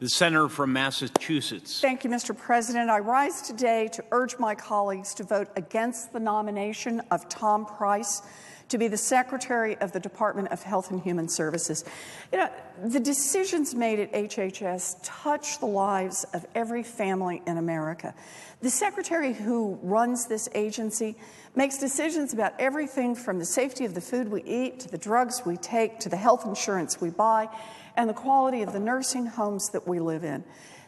The senator from Massachusetts. Thank you, Mr. President. I rise today to urge my colleagues to vote against the nomination of Tom Price to be the Secretary of the Department of Health and Human Services. You know, the decisions made at HHS touch the lives of every family in America. The secretary who runs this agency makes decisions about everything from the safety of the food we eat, to the drugs we take, to the health insurance we buy, and the quality of the nursing homes that we live in.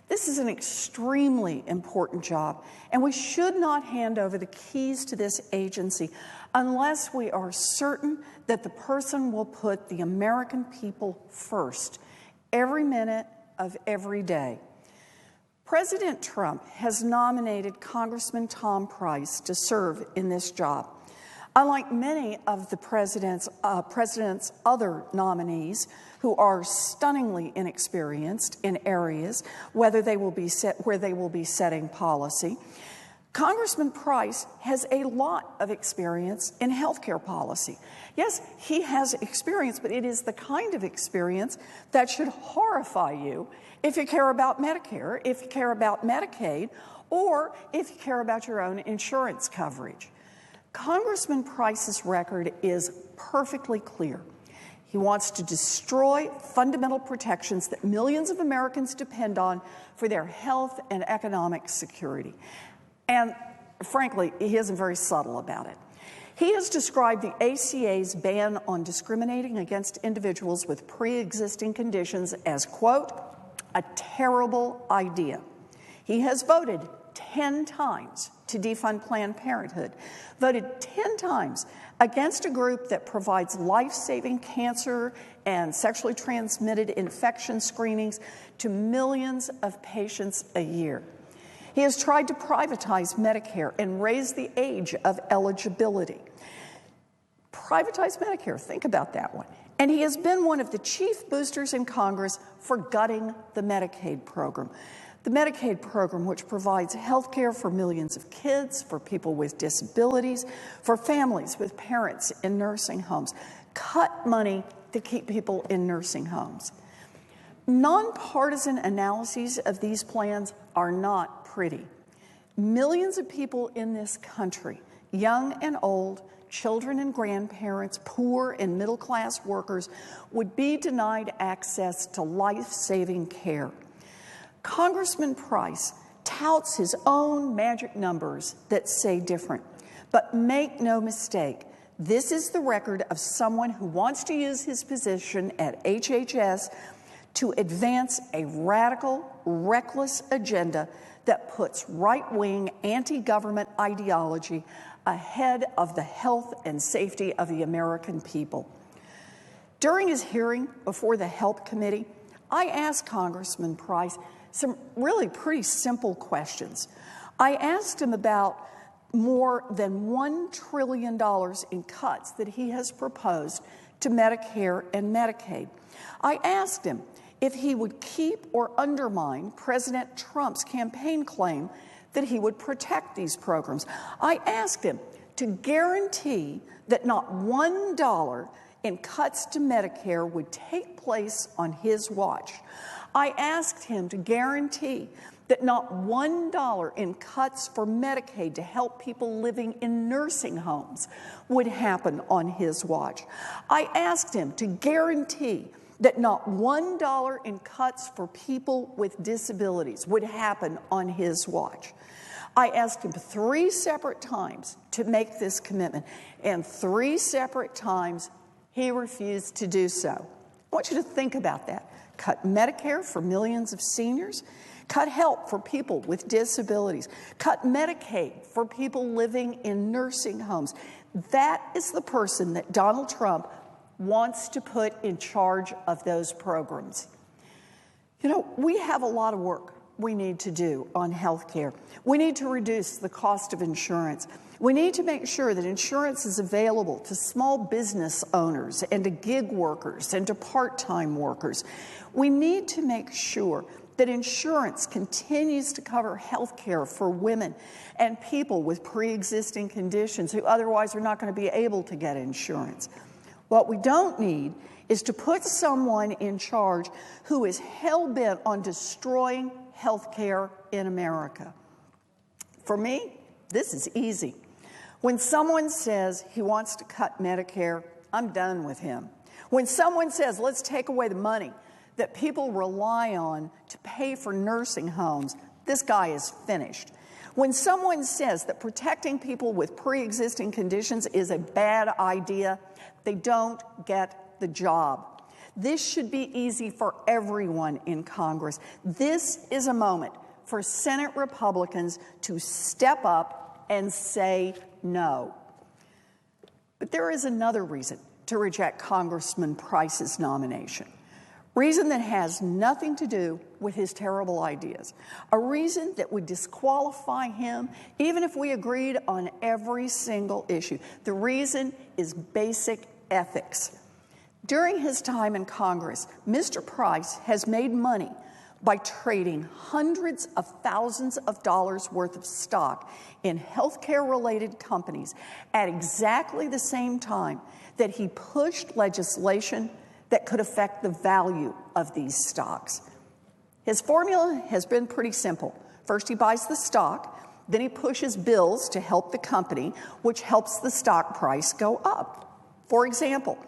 This is an extremely important job, and we should not hand over the keys to this agency unless we are certain that the person will put the American people first every minute of every day. President Trump has nominated Congressman Tom Price to serve in this job. Unlike many of the president's other nominees who are stunningly inexperienced in areas where they will be setting policy, Congressman Price has a lot of experience in healthcare policy. Yes, he has experience, but it is the kind of experience that should horrify you if you care about Medicare, if you care about Medicaid, or if you care about your own insurance coverage. Congressman Price's record is perfectly clear. He wants to destroy fundamental protections that millions of Americans depend on for their health and economic security. And frankly, he isn't very subtle about it. He has described the ACA's ban on discriminating against individuals with pre-existing conditions as, quote, a terrible idea. He has voted 10 times to defund Planned Parenthood, voted 10 times against a group that provides life-saving cancer and sexually transmitted infection screenings to millions of patients a year. He has tried to privatize Medicare and raise the age of eligibility. Privatize Medicare, think about that one. And he has been one of the chief boosters in Congress for gutting the Medicaid program. The Medicaid program, which provides health care for millions of kids, for people with disabilities, for families with parents in nursing homes, cut money to keep people in nursing homes. Nonpartisan analyses of these plans are not pretty. Millions of people in this country, young and old, children and grandparents, poor and middle-class workers, would be denied access to life-saving care. Congressman Price touts his own magic numbers that say different. But make no mistake, this is the record of someone who wants to use his position at HHS to advance a radical, reckless agenda that puts right-wing, anti-government ideology ahead of the health and safety of the American people. During his hearing before the Health Committee, I asked Congressman Price some really pretty simple questions. I asked him about more than $1 trillion in cuts that he has proposed to Medicare and Medicaid. I asked him if he would keep or undermine President Trump's campaign claim that he would protect these programs. I asked him to guarantee that not $1 in cuts to Medicare would take place on his watch. I asked him to guarantee that not $1 in cuts for Medicaid to help people living in nursing homes would happen on his watch. I asked him to guarantee that not $1 in cuts for people with disabilities would happen on his watch. I asked him 3 separate times to make this commitment, and 3 separate times he refused to do so. I want you to think about that. Cut Medicare for millions of seniors, cut help for people with disabilities, cut Medicaid for people living in nursing homes. That is the person that Donald Trump wants to put in charge of those programs. You know, we have a lot of work we need to do on health care. We need to reduce the cost of insurance. We need to make sure that insurance is available to small business owners and to gig workers and to part-time workers. We need to make sure that insurance continues to cover health care for women and people with pre-existing conditions who otherwise are not going to be able to get insurance. What we don't need is to put someone in charge who is hell-bent on destroying health care in America. For me, this is easy. When someone says he wants to cut Medicare, I'm done with him. When someone says, let's take away the money that people rely on to pay for nursing homes, this guy is finished. When someone says that protecting people with pre-existing conditions is a bad idea, they don't get the job. This should be easy for everyone in Congress. This is a moment for Senate Republicans to step up and say no. But there is another reason to reject Congressman Price's nomination. Reason that has nothing to do with his terrible ideas. A reason that would disqualify him even if we agreed on every single issue. The reason is basic ethics. During his time in Congress, Mr. Price has made money by trading hundreds of thousands of dollars worth of stock in healthcare-related companies at exactly the same time that he pushed legislation that could affect the value of these stocks. His formula has been pretty simple. First, he buys the stock, then he pushes bills to help the company, which helps the stock price go up. For example,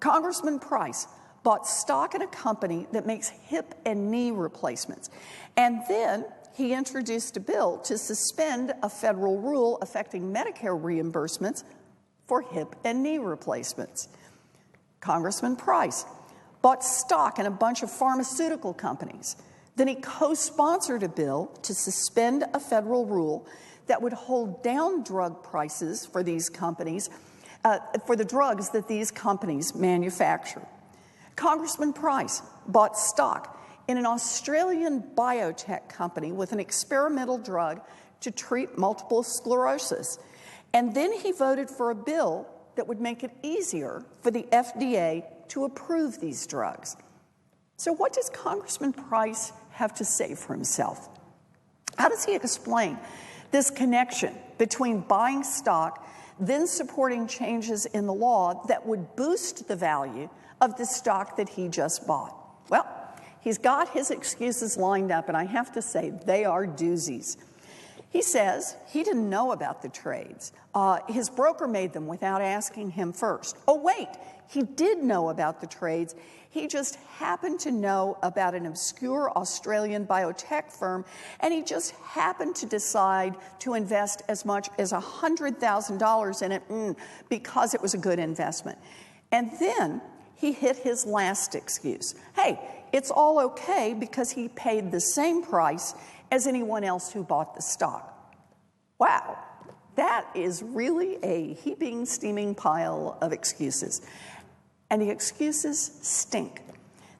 Congressman Price bought stock in a company that makes hip and knee replacements, and then he introduced a bill to suspend a federal rule affecting Medicare reimbursements for hip and knee replacements. Congressman Price bought stock in a bunch of pharmaceutical companies. Then he co-sponsored a bill to suspend a federal rule that would hold down drug prices for these companies, for the drugs that these companies manufacture. Congressman Price bought stock in an Australian biotech company with an experimental drug to treat multiple sclerosis. And then he voted for a bill that would make it easier for the FDA to approve these drugs. So what does Congressman Price have to say for himself? How does he explain this connection between buying stock, then supporting changes in the law that would boost the value of the stock that he just bought? Well, he's got his excuses lined up, and I have to say, they are doozies. He says he didn't know about the trades. His broker made them without asking him first. Oh, wait, he did know about the trades. He just happened to know about an obscure Australian biotech firm, and he just happened to decide to invest as much as $100,000 in it because it was a good investment. And then he hit his last excuse. Hey, it's all okay because he paid the same price as anyone else who bought the stock. Wow, that is really a heaping, steaming pile of excuses. And the excuses stink.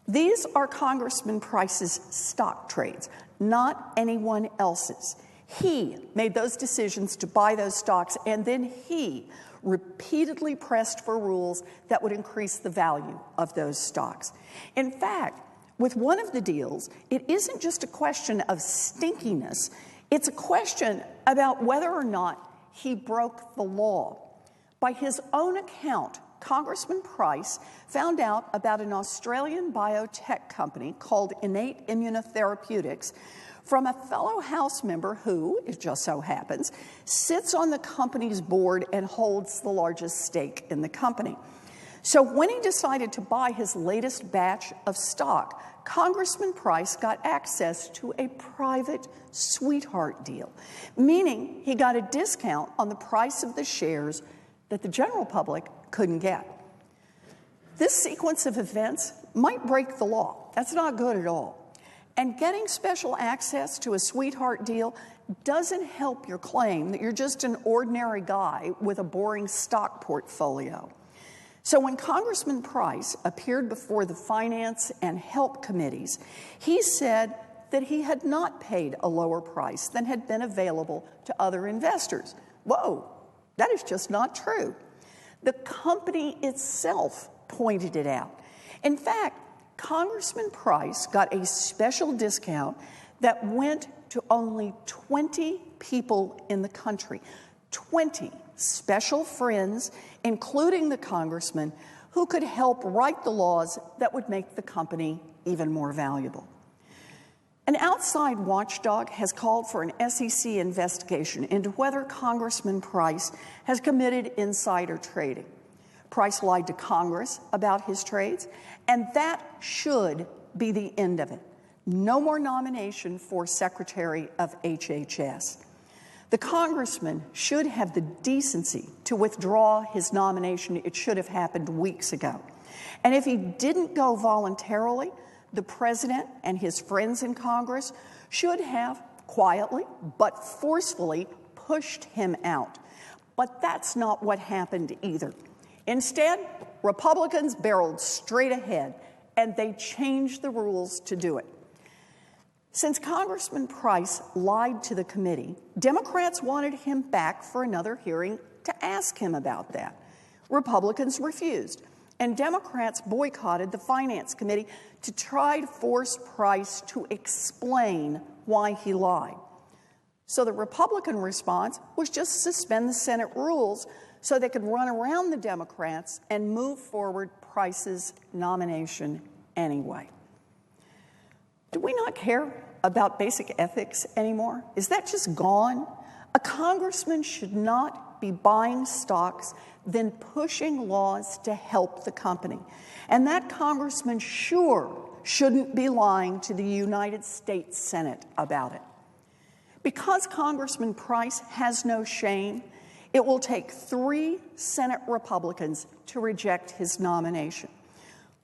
These are Congressman Price's stock trades, not anyone else's. He made those decisions to buy those stocks, and then he repeatedly pressed for rules that would increase the value of those stocks. In fact, with one of the deals, it isn't just a question of stinkiness, it's a question about whether or not he broke the law. By his own account, Congressman Price found out about an Australian biotech company called Innate Immunotherapeutics from a fellow House member who, it just so happens, sits on the company's board and holds the largest stake in the company. So when he decided to buy his latest batch of stock, Congressman Price got access to a private sweetheart deal, meaning he got a discount on the price of the shares that the general public couldn't get. This sequence of events might break the law. That's not good at all. And getting special access to a sweetheart deal doesn't help your claim that you're just an ordinary guy with a boring stock portfolio. So when Congressman Price appeared before the Finance and Help Committees, he said that he had not paid a lower price than had been available to other investors. Whoa, that is just not true. The company itself pointed it out. In fact, Congressman Price got a special discount that went to only 20 people in the country, 20 special friends, including the congressman, who could help write the laws that would make the company even more valuable. An outside watchdog has called for an SEC investigation into whether Congressman Price has committed insider trading. Price lied to Congress about his trades, and that should be the end of it. No more nomination for Secretary of HHS. The congressman should have the decency to withdraw his nomination. It should have happened weeks ago. And if he didn't go voluntarily, the president and his friends in Congress should have quietly but forcefully pushed him out. But that's not what happened either. Instead, Republicans barreled straight ahead, and they changed the rules to do it. Since Congressman Price lied to the committee, Democrats wanted him back for another hearing to ask him about that. Republicans refused, and Democrats boycotted the Finance Committee to try to force Price to explain why he lied. So the Republican response was just suspend the Senate rules so they could run around the Democrats and move forward Price's nomination anyway. Do we not care about basic ethics anymore? Is that just gone? A congressman should not be buying stocks, then pushing laws to help the company. And that congressman sure shouldn't be lying to the United States Senate about it. Because Congressman Price has no shame, it will take 3 Senate Republicans to reject his nomination.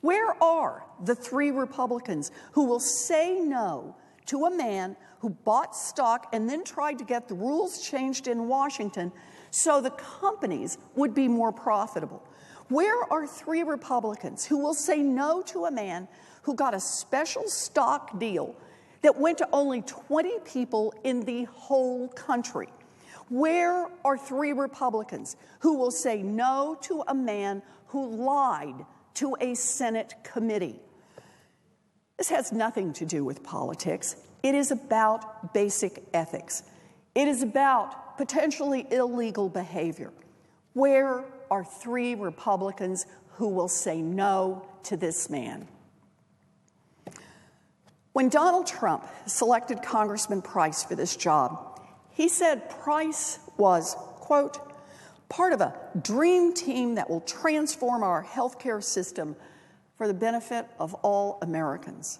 Where are the 3 Republicans who will say no to a man who bought stock and then tried to get the rules changed in Washington so the companies would be more profitable? Where are 3 Republicans who will say no to a man who got a special stock deal that went to only 20 people in the whole country? Where are 3 Republicans who will say no to a man who lied to a Senate committee? This has nothing to do with politics. It is about basic ethics. It is about potentially illegal behavior. Where are 3 Republicans who will say no to this man? When Donald Trump selected Congressman Price for this job, he said Price was, quote, part of a dream team that will transform our healthcare system for the benefit of all Americans.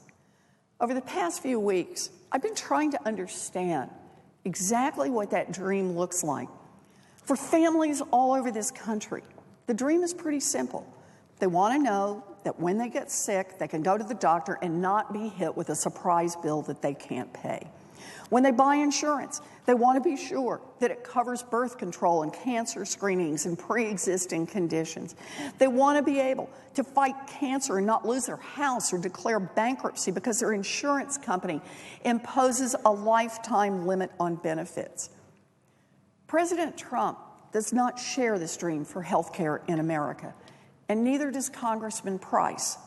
Over the past few weeks, I've been trying to understand exactly what that dream looks like. For families all over this country, the dream is pretty simple. They want to know that when they get sick, they can go to the doctor and not be hit with a surprise bill that they can't pay. When they buy insurance, they want to be sure that it covers birth control and cancer screenings and pre-existing conditions. They want to be able to fight cancer and not lose their house or declare bankruptcy because their insurance company imposes a lifetime limit on benefits. President Trump does not share this dream for health care in America, and neither does Congressman Price.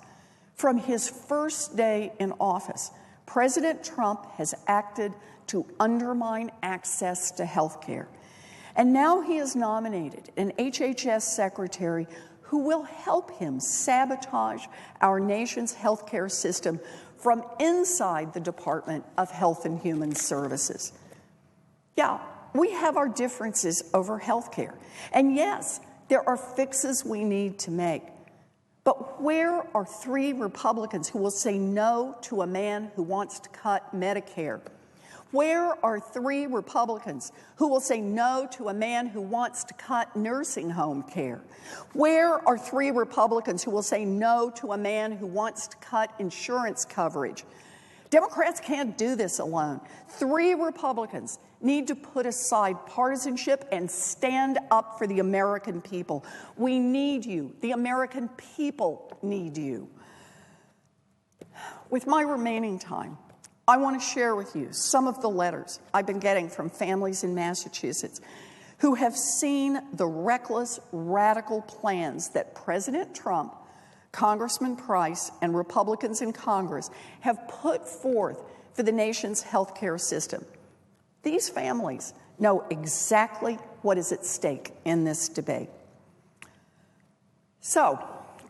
From his first day in office, President Trump has acted to undermine access to health care. And now he has nominated an HHS secretary who will help him sabotage our nation's health care system from inside the Department of Health and Human Services. Yeah, we have our differences over health care. And yes, there are fixes we need to make. But where are 3 Republicans who will say no to a man who wants to cut Medicare? Where are 3 Republicans who will say no to a man who wants to cut nursing home care? Where are 3 Republicans who will say no to a man who wants to cut insurance coverage? Democrats can't do this alone. 3 Republicans need to put aside partisanship and stand up for the American people. We need you. The American people need you. With my remaining time, I want to share with you some of the letters I've been getting from families in Massachusetts who have seen the reckless, radical plans that President Trump, Congressman Price, and Republicans in Congress have put forth for the nation's health care system. These families know exactly what is at stake in this debate. So,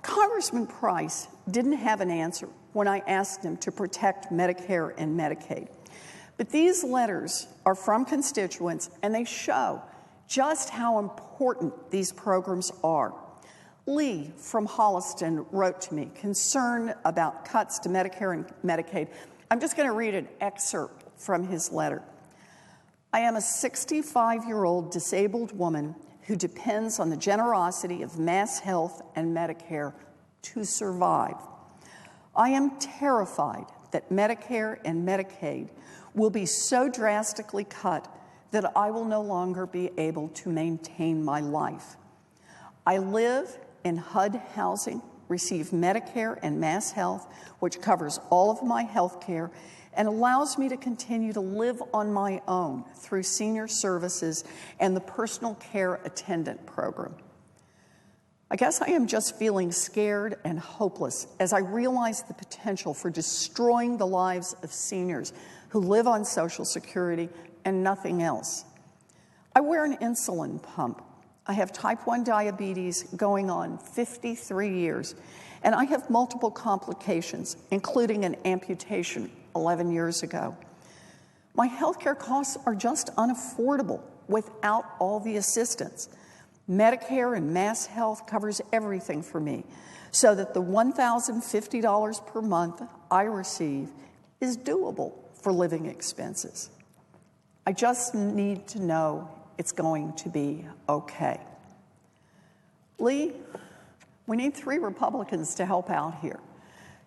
Congressman Price didn't have an answer when I asked him to protect Medicare and Medicaid. But these letters are from constituents, and they show just how important these programs are. Lee from Holliston wrote to me, concerned about cuts to Medicare and Medicaid. I'm just going to read an excerpt from his letter. I am a 65-year-old disabled woman who depends on the generosity of Mass Health and Medicare to survive. I am terrified that Medicare and Medicaid will be so drastically cut that I will no longer be able to maintain my life. I live in HUD housing, receive Medicare and Mass Health, which covers all of my health care and allows me to continue to live on my own through senior services and the personal care attendant program. I guess I am just feeling scared and hopeless as I realize the potential for destroying the lives of seniors who live on Social Security and nothing else. I wear an insulin pump. I have type 1 diabetes going on 53 years, and I have multiple complications, including an amputation 11 years ago. My healthcare costs are just unaffordable without all the assistance. Medicare and Mass Health covers everything for me, so that the $1,050 per month I receive is doable for living expenses. I just need to know it's going to be okay. Lee, we need 3 Republicans to help out here.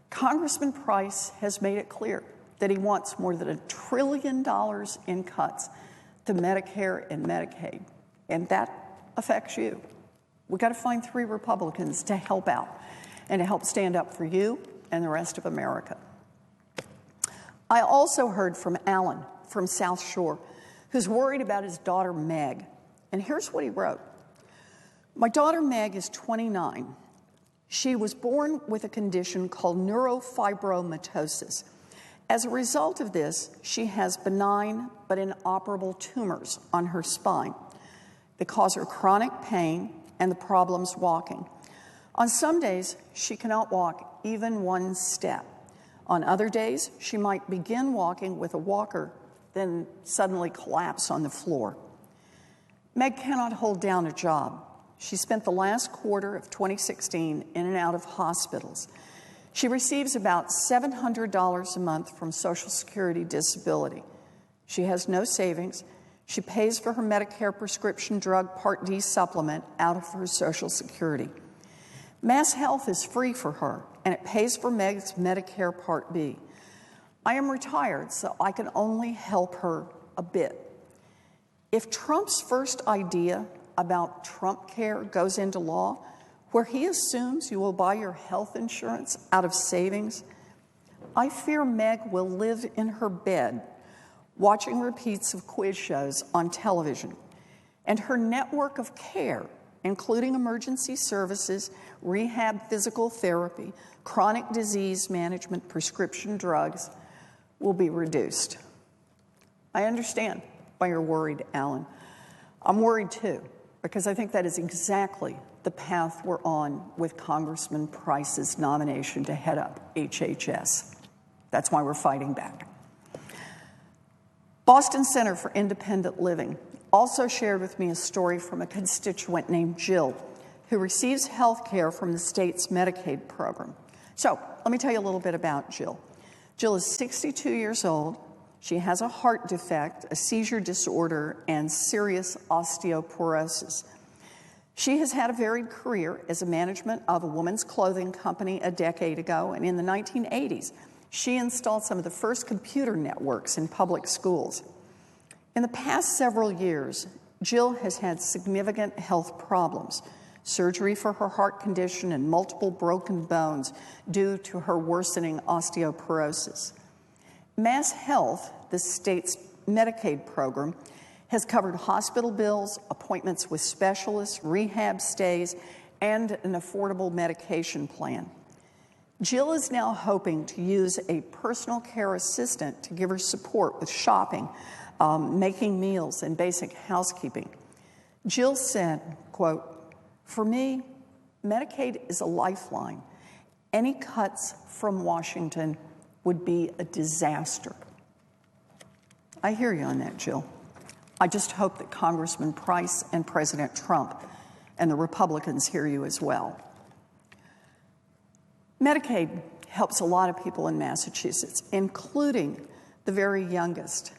Congressman Price has made it clear that he wants more than $1 trillion in cuts to Medicare and Medicaid, and that affects you. We've got to find 3 Republicans to help out and to help stand up for you and the rest of America. I also heard from Alan from South Shore, who's worried about his daughter Meg. And here's what he wrote. My daughter Meg is 29. She was born with a condition called neurofibromatosis. As a result of this, she has benign but inoperable tumors on her spine. They cause her chronic pain and the problems walking. On some days, she cannot walk even 1 step. On other days, she might begin walking with a walker, then suddenly collapse on the floor. Meg cannot hold down a job. She spent the last quarter of 2016 in and out of hospitals. She receives about $700 a month from Social Security disability. She has no savings. She pays for her Medicare prescription drug Part D supplement out of her Social Security. Mass Health is free for her, and it pays for Meg's Medicare Part B. I am retired, so I can only help her a bit. If Trump's first idea about Trump Care goes into law, where he assumes you will buy your health insurance out of savings, I fear Meg will live in her bed watching repeats of quiz shows on television, and her network of care, including emergency services, rehab physical therapy, chronic disease management, prescription drugs, will be reduced. I understand why you're worried, Alan. I'm worried too, because I think that is exactly the path we're on with Congressman Price's nomination to head up HHS. That's why we're fighting back. Boston Center for Independent Living also shared with me a story from a constituent named Jill, who receives health care from the state's Medicaid program. So let me tell you a little bit about Jill. Jill is 62 years old. She has a heart defect, a seizure disorder, and serious osteoporosis. She has had a varied career as a management of a women's clothing company a decade ago, and in the 1980s, she installed some of the first computer networks in public schools. In the past several years, Jill has had significant health problems, surgery for her heart condition and multiple broken bones due to her worsening osteoporosis. Mass Health, the state's Medicaid program, has covered hospital bills, appointments with specialists, rehab stays, and an affordable medication plan. Jill is now hoping to use a personal care assistant to give her support with shopping, making meals, and basic housekeeping. Jill said, quote, "For me, Medicaid is a lifeline. Any cuts from Washington would be a disaster. I hear you on that, Jill. I just hope that Congressman Price and President Trump and the Republicans hear you as well. Medicaid helps a lot of people in Massachusetts, including the very youngest.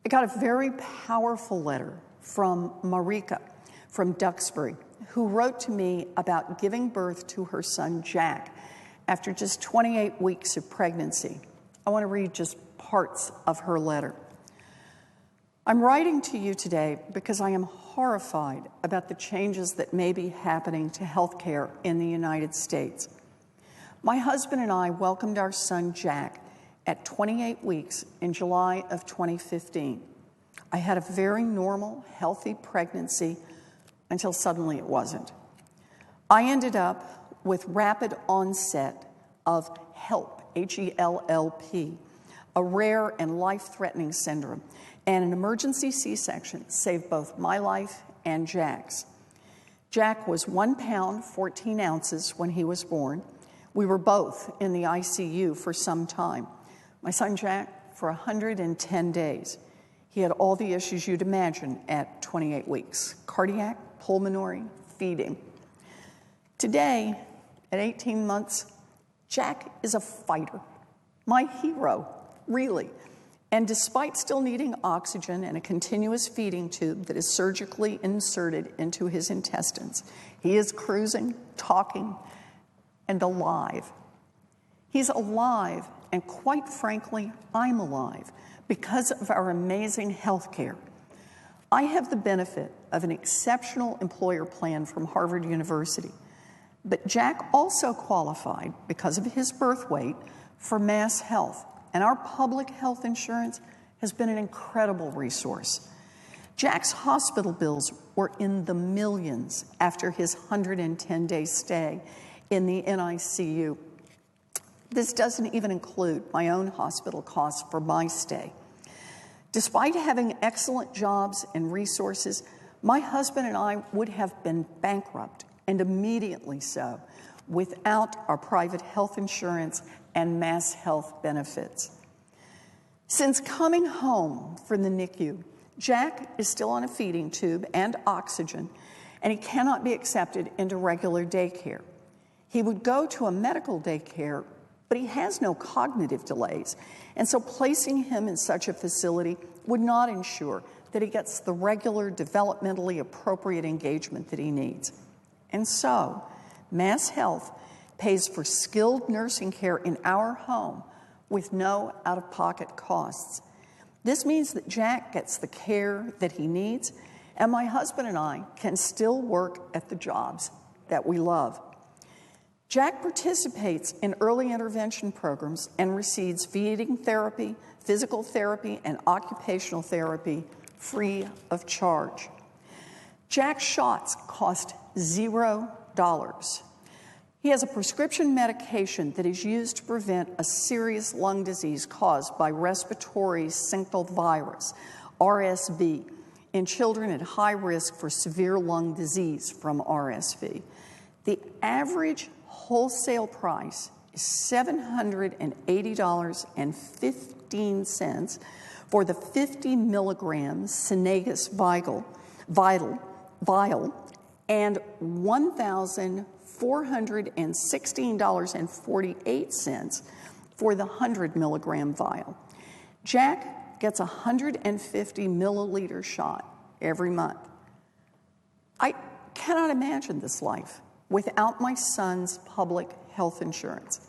I got a very powerful letter from Marika from Duxbury, who wrote to me about giving birth to her son Jack after just 28 weeks of pregnancy. I want to read just parts of her letter. I'm writing to you today because I am horrified about the changes that may be happening to health care in the United States. My husband and I welcomed our son Jack at 28 weeks in July of 2015. I had a very normal, healthy pregnancy until suddenly it wasn't. I ended up with rapid onset of HELLP, H-E-L-L-P, a rare and life-threatening syndrome, and an emergency C-section saved both my life and Jack's. Jack was 1 pound, 14 ounces when he was born. We were both in the ICU for some time. My son Jack for 110 days. He had all the issues you'd imagine at 28 weeks: cardiac, pulmonary, feeding. Today, at 18 months, Jack is a fighter, my hero, really. And despite still needing oxygen and a continuous feeding tube that is surgically inserted into his intestines, he is cruising, talking, and alive. He's alive, and quite frankly, I'm alive because of our amazing health care. I have the benefit of an exceptional employer plan from Harvard University, but Jack also qualified, because of his birth weight, for Mass Health, and our public health insurance has been an incredible resource. Jack's hospital bills were in the millions after his 110-day stay in the NICU. This doesn't even include my own hospital costs for my stay. Despite having excellent jobs and resources, my husband and I would have been bankrupt, and immediately so, without our private health insurance and Mass Health benefits. Since coming home from the NICU, Jack is still on a feeding tube and oxygen, and he cannot be accepted into regular daycare. He would go to a medical daycare, but he has no cognitive delays, and so placing him in such a facility would not ensure that he gets the regular, developmentally appropriate engagement that he needs. And so, Mass Health pays for skilled nursing care in our home with no out-of-pocket costs. This means that Jack gets the care that he needs, and my husband and I can still work at the jobs that we love. Jack participates in early intervention programs and receives feeding therapy, physical therapy, and occupational therapy free of charge. Jack's shots cost $0. He has a prescription medication that is used to prevent a serious lung disease caused by respiratory syncytial virus, RSV, in children at high risk for severe lung disease from RSV. The average wholesale price is $780.15 for the 50 milligrams Synegus vial and $1,416.48 for the 100 milligram vial. Jack gets a 150 milliliter shot every month. I cannot imagine this life without my son's public health insurance.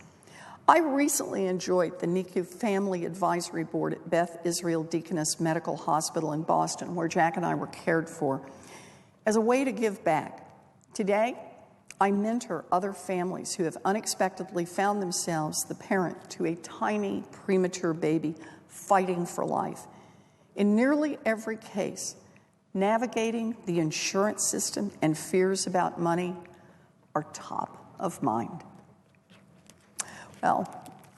I recently enjoyed the NICU Family Advisory Board at Beth Israel Deaconess Medical Hospital in Boston, where Jack and I were cared for, as a way to give back. Today, I mentor other families who have unexpectedly found themselves the parent to a tiny premature baby fighting for life. In nearly every case, navigating the insurance system and fears about money are top of mind. Well,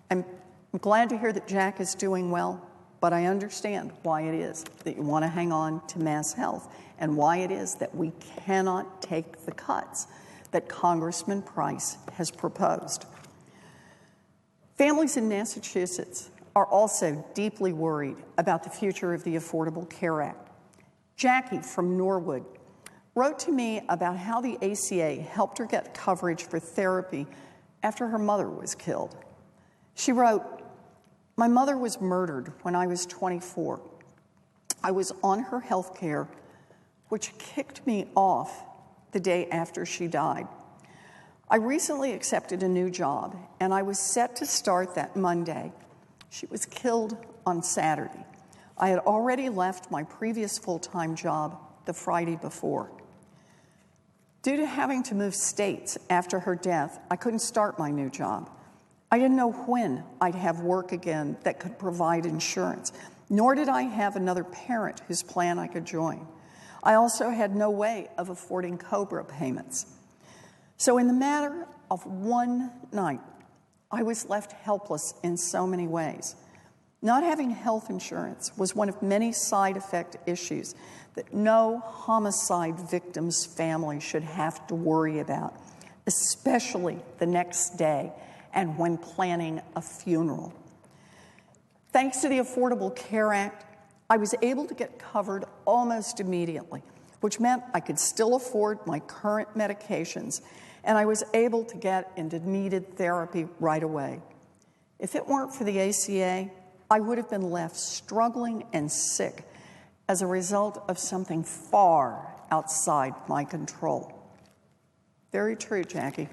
I'm glad to hear that Jack is doing well, but I understand why it is that you want to hang on to Mass Health and why it is that we cannot take the cuts that Congressman Price has proposed. Families in Massachusetts are also deeply worried about the future of the Affordable Care Act. Jackie from Norwood wrote to me about how the ACA helped her get coverage for therapy after her mother was killed. She wrote, "My mother was murdered when I was 24. I was on her health care, which kicked me off the day after she died. I recently accepted a new job, and I was set to start that Monday. She was killed on Saturday. I had already left my previous full-time job the Friday before. Due to having to move states after her death, I couldn't start my new job. I didn't know when I'd have work again that could provide insurance, nor did I have another parent whose plan I could join. I also had no way of affording COBRA payments. So in the matter of one night, I was left helpless in so many ways. Not having health insurance was one of many side effect issues that no homicide victim's family should have to worry about, especially the next day and when planning a funeral. Thanks to the Affordable Care Act, I was able to get covered almost immediately, which meant I could still afford my current medications, and I was able to get into needed therapy right away. If it weren't for the ACA, I would have been left struggling and sick as a result of something far outside my control." Very true, Jackie.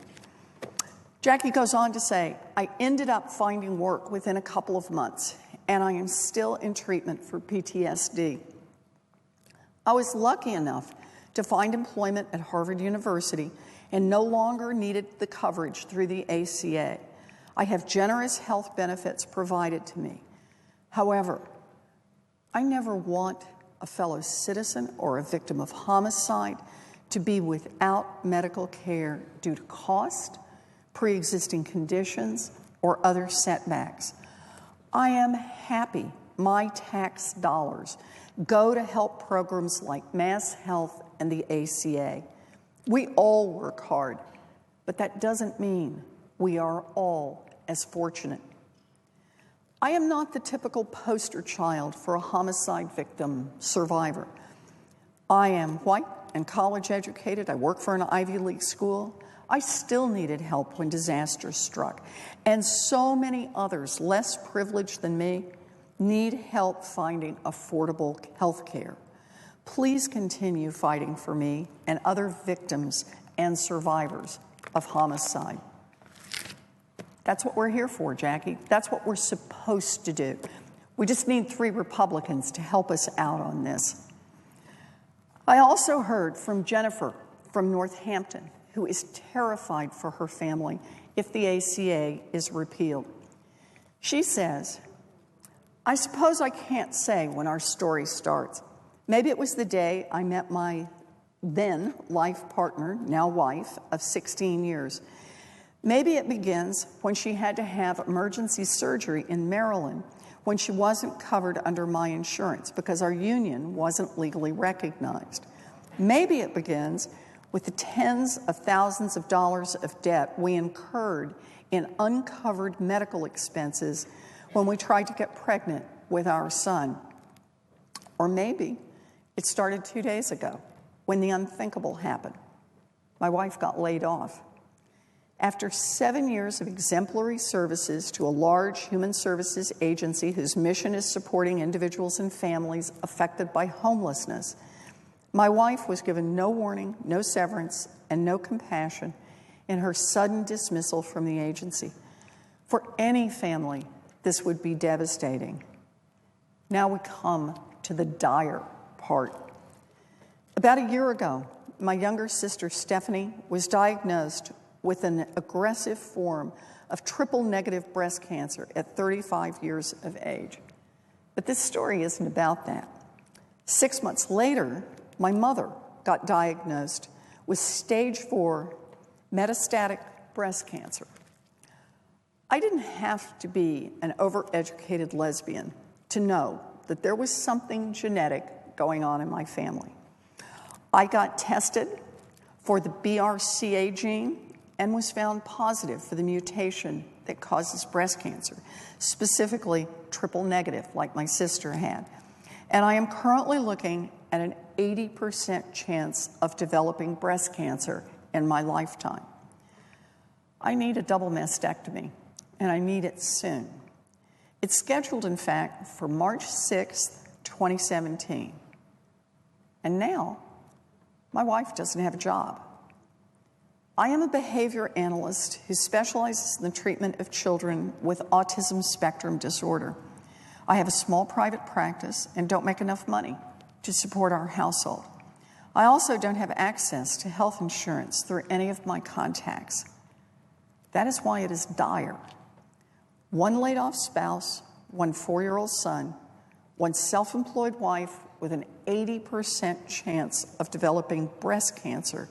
Jackie goes on to say, "I ended up finding work within a couple of months, and I am still in treatment for PTSD. I was lucky enough to find employment at Harvard University and no longer needed the coverage through the ACA. I have generous health benefits provided to me. However, I never want a fellow citizen or a victim of homicide to be without medical care due to cost, pre-existing conditions, or other setbacks. I am happy my tax dollars go to help programs like Mass Health and the ACA. We all work hard, but that doesn't mean we are all as fortunate. I am not the typical poster child for a homicide victim survivor. I am white and college educated. I work for an Ivy League school. I still needed help when disaster struck. And so many others less privileged than me need help finding affordable health care. Please continue fighting for me and other victims and survivors of homicide." That's what we're here for, Jackie. That's what we're supposed to do. We just need 3 Republicans to help us out on this. I also heard from Jennifer from Northampton, who is terrified for her family if the ACA is repealed. She says, "I suppose I can't say when our story starts. Maybe it was the day I met my then life partner, now wife, of 16 years. Maybe it begins when she had to have emergency surgery in Maryland when she wasn't covered under my insurance because our union wasn't legally recognized. Maybe it begins with the tens of thousands of dollars of debt we incurred in uncovered medical expenses when we tried to get pregnant with our son. Or maybe it started 2 days ago when the unthinkable happened. My wife got laid off. After 7 years of exemplary services to a large human services agency whose mission is supporting individuals and families affected by homelessness, my wife was given no warning, no severance, and no compassion in her sudden dismissal from the agency. For any family, this would be devastating. Now we come to the dire part. About a year ago, my younger sister, Stephanie, was diagnosed with an aggressive form of triple-negative breast cancer at 35 years of age. But this story isn't about that. 6 months later, my mother got diagnosed with stage 4 metastatic breast cancer. I didn't have to be an overeducated lesbian to know that there was something genetic going on in my family. I got tested for the BRCA gene and was found positive for the mutation that causes breast cancer, specifically triple negative, like my sister had. And I am currently looking at an 80% chance of developing breast cancer in my lifetime. I need a double mastectomy, and I need it soon. It's scheduled, in fact, for March 6th, 2017. And now, my wife doesn't have a job. I am a behavior analyst who specializes in the treatment of children with autism spectrum disorder. I have a small private practice and don't make enough money to support our household. I also don't have access to health insurance through any of my contacts. That is why it is dire. One laid-off spouse, one 4-year-old son, one self-employed wife with an 80% chance of developing breast cancer,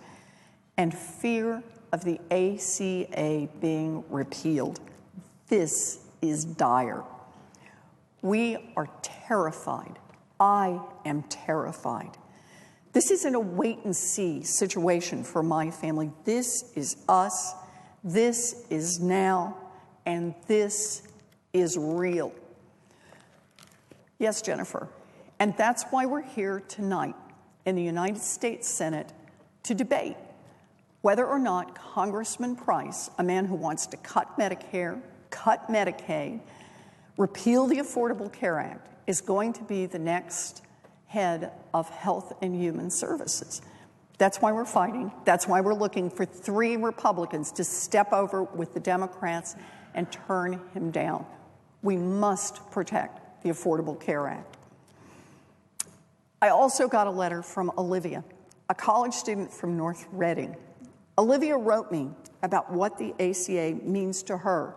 and fear of the ACA being repealed. This is dire. We are terrified. I am terrified. This isn't a wait-and-see situation for my family. This is us. This is now. And this is real. Yes, Jennifer. And that's why we're here tonight in the United States Senate to debate whether or not Congressman Price, a man who wants to cut Medicare, cut Medicaid, repeal the Affordable Care Act, is going to be the next head of Health and Human Services. That's why we're fighting. That's why we're looking for 3 Republicans to step over with the Democrats and turn him down. We must protect the Affordable Care Act. I also got a letter from Olivia, a college student from North Reading. Olivia wrote me about what the ACA means to her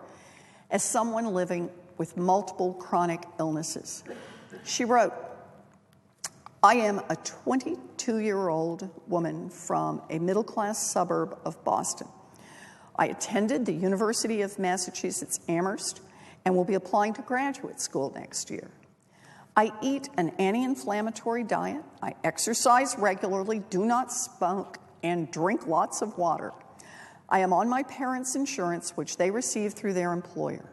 as someone living with multiple chronic illnesses. She wrote, I am a 22-year-old woman from a middle-class suburb of Boston. I attended the University of Massachusetts Amherst and will be applying to graduate school next year. I eat an anti-inflammatory diet. I exercise regularly, do not smoke, and drink lots of water. I am on my parents' insurance, which they receive through their employer.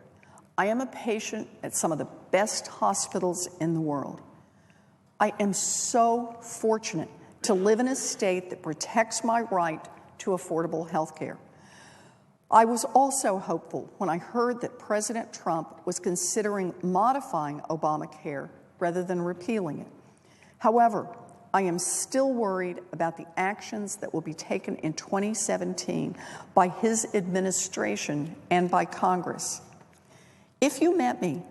I am a patient at some of the best hospitals in the world. I am so fortunate to live in a state that protects my right to affordable health care. I was also hopeful when I heard that President Trump was considering modifying Obamacare rather than repealing it. However, I am still worried about the actions that will be taken in 2017 by his administration and by Congress. If you met me,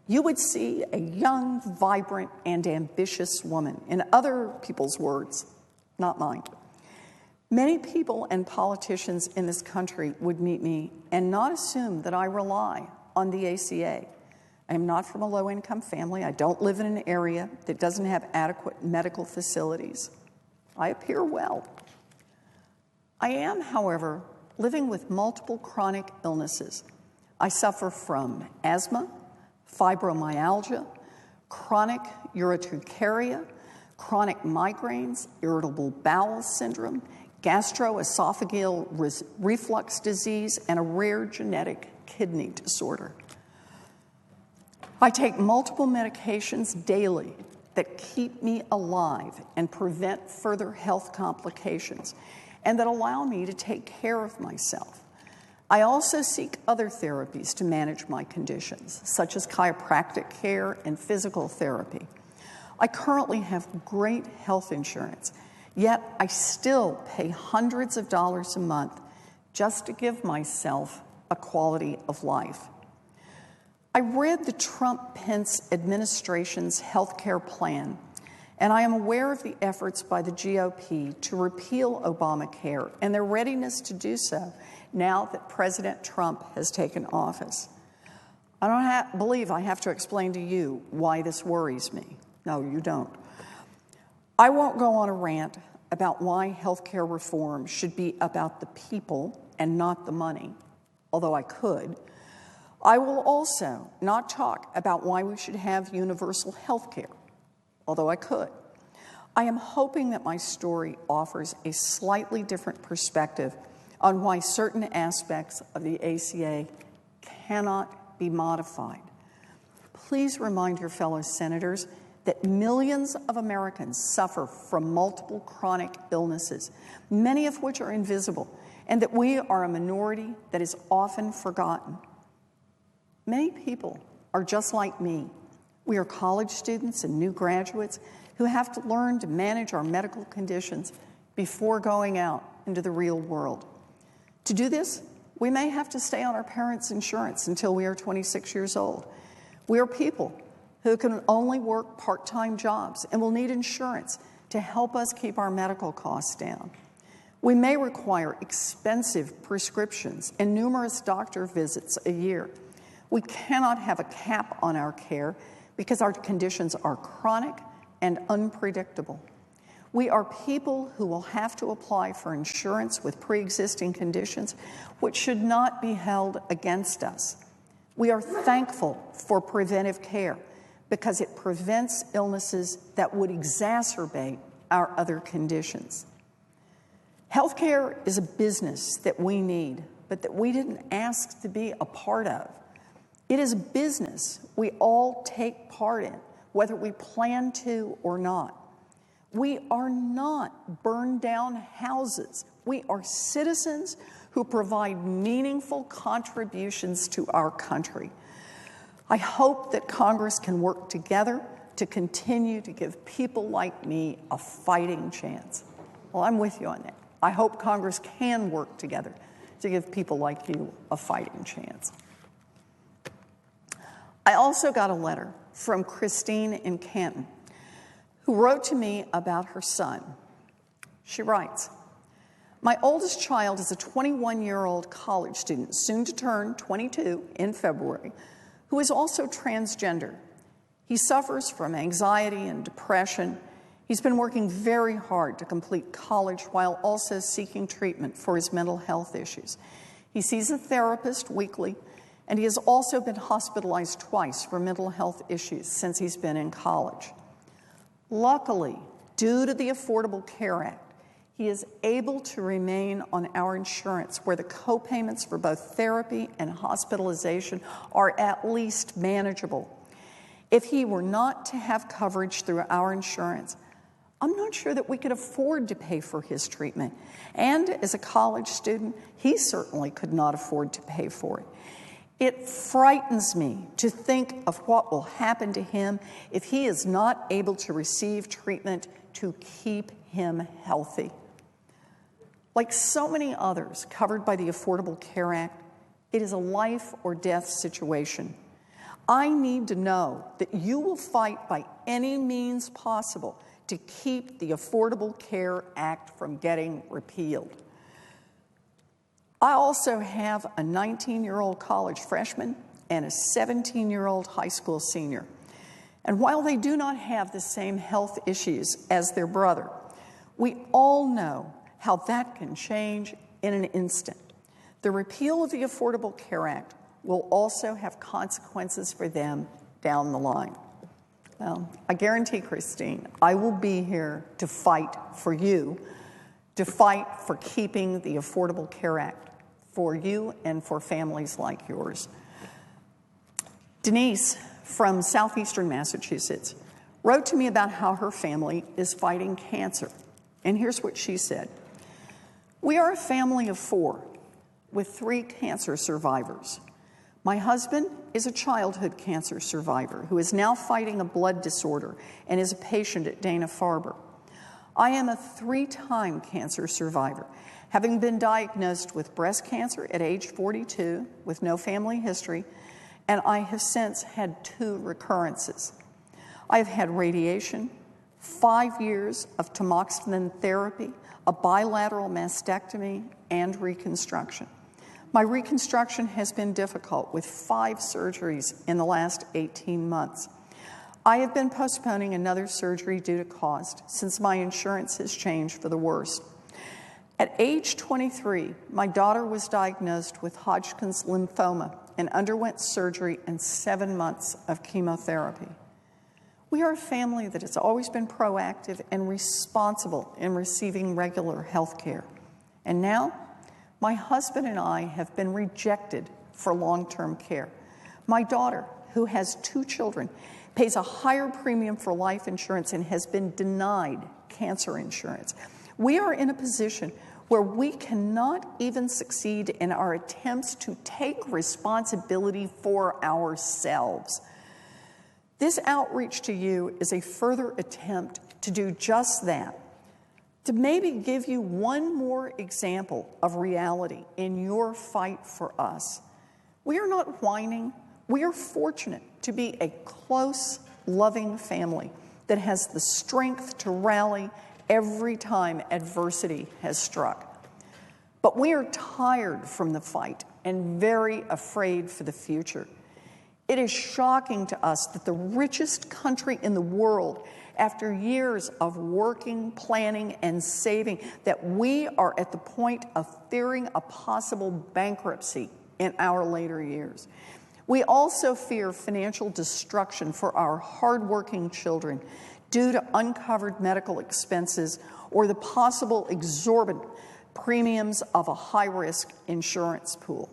you would see a young, vibrant, and ambitious woman. In other people's words, not mine. Many people and politicians in this country would meet me and not assume that I rely on the ACA. I am not from a low-income family. I don't live in an area that doesn't have adequate medical facilities. I appear well. I am, however, living with multiple chronic illnesses. I suffer from asthma, fibromyalgia, chronic urticaria, chronic migraines, irritable bowel syndrome, gastroesophageal reflux disease, and a rare genetic kidney disorder. I take multiple medications daily that keep me alive and prevent further health complications, and that allow me to take care of myself. I also seek other therapies to manage my conditions, such as chiropractic care and physical therapy. I currently have great health insurance, yet I still pay hundreds of dollars a month just to give myself a quality of life. I read the Trump-Pence administration's health care plan, and I am aware of the efforts by the GOP to repeal Obamacare and their readiness to do so now that President Trump has taken office. I don't believe I have to explain to you why this worries me. No, you don't. I won't go on a rant about why health care reform should be about the people and not the money, although I could. I will also not talk about why we should have universal health care, although I could. I am hoping that my story offers a slightly different perspective on why certain aspects of the ACA cannot be modified. Please remind your fellow senators that millions of Americans suffer from multiple chronic illnesses, many of which are invisible, and that we are a minority that is often forgotten. Many people are just like me. We are college students and new graduates who have to learn to manage our medical conditions before going out into the real world. To do this, we may have to stay on our parents' insurance until we are 26 years old. We are people who can only work part-time jobs and will need insurance to help us keep our medical costs down. We may require expensive prescriptions and numerous doctor visits a year. We cannot have a cap on our care because our conditions are chronic and unpredictable. We are people who will have to apply for insurance with pre-existing conditions, which should not be held against us. We are thankful for preventive care because it prevents illnesses that would exacerbate our other conditions. Healthcare is a business that we need, but that we didn't ask to be a part of. It is a business we all take part in, whether we plan to or not. We are not burned down houses. We are citizens who provide meaningful contributions to our country. I hope that Congress can work together to continue to give people like me a fighting chance. Well, I'm with you on that. I hope Congress can work together to give people like you a fighting chance. I also got a letter from Christine in Canton, who wrote to me about her son. She writes, "My oldest child is a 21-year-old college student, soon to turn 22 in February, who is also transgender. He suffers from anxiety and depression. He's been working very hard to complete college while also seeking treatment for his mental health issues. He sees a therapist weekly, and he has also been hospitalized twice for mental health issues since he's been in college. Luckily, due to the Affordable Care Act, he is able to remain on our insurance where the co-payments for both therapy and hospitalization are at least manageable. If he were not to have coverage through our insurance, I'm not sure that we could afford to pay for his treatment. And as a college student, he certainly could not afford to pay for it. It frightens me to think of what will happen to him if he is not able to receive treatment to keep him healthy. Like so many others covered by the Affordable Care Act, it is a life or death situation. I need to know that you will fight by any means possible to keep the Affordable Care Act from getting repealed. I also have a 19-year-old college freshman and a 17-year-old high school senior. And while they do not have the same health issues as their brother, we all know how that can change in an instant. The repeal of the Affordable Care Act will also have consequences for them down the line. Well, I guarantee, Christine, I will be here to fight for you, to fight for keeping the Affordable Care Act for you and for families like yours. Denise from southeastern Massachusetts wrote to me about how her family is fighting cancer. And here's what she said. "We are a family of 4 with 3 cancer survivors. My husband is a childhood cancer survivor who is now fighting a blood disorder and is a patient at Dana-Farber. I am a 3-time cancer survivor, having been diagnosed with breast cancer at age 42 with no family history, and I have since had 2 recurrences. I have had radiation, 5 years of tamoxifen therapy, a bilateral mastectomy, and reconstruction. My reconstruction has been difficult with 5 surgeries in the last 18 months. I have been postponing another surgery due to cost since my insurance has changed for the worst. At age 23, my daughter was diagnosed with Hodgkin's lymphoma and underwent surgery and 7 months of chemotherapy. We are a family that has always been proactive and responsible in receiving regular health care. And now, my husband and I have been rejected for long-term care. My daughter, who has 2 children, pays a higher premium for life insurance and has been denied cancer insurance. We are in a position where we cannot even succeed in our attempts to take responsibility for ourselves. This outreach to you is a further attempt to do just that, to maybe give you one more example of reality in your fight for us. We are not whining. We are fortunate to be a close, loving family that has the strength to rally every time adversity has struck. But we are tired from the fight and very afraid for the future. It is shocking to us that the richest country in the world, after years of working, planning, and saving, that we are at the point of fearing a possible bankruptcy in our later years. We also fear financial destruction for our hardworking children due to uncovered medical expenses or the possible exorbitant premiums of a high-risk insurance pool.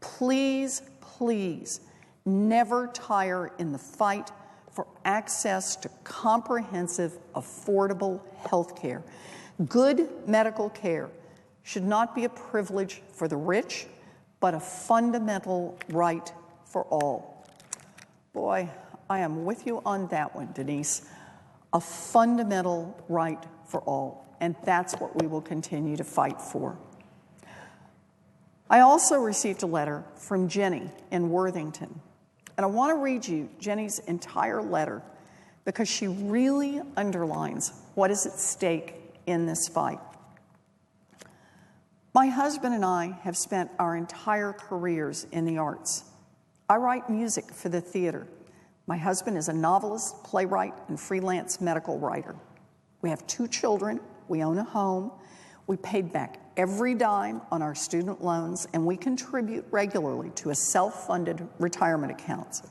Please, please, never tire in the fight for access to comprehensive, affordable health care. Good medical care should not be a privilege for the rich, but a fundamental right for all. Boy, I am with you on that one, Denise. A fundamental right for all, and that's what we will continue to fight for. I also received a letter from Jenny in Worthington, and I want to read you Jenny's entire letter because she really underlines what is at stake in this fight. My husband and I have spent our entire careers in the arts. I write music for the theater. My husband is a novelist, playwright, and freelance medical writer. We have 2 children. We own a home. We paid back every dime on our student loans, and we contribute regularly to a self-funded retirement account.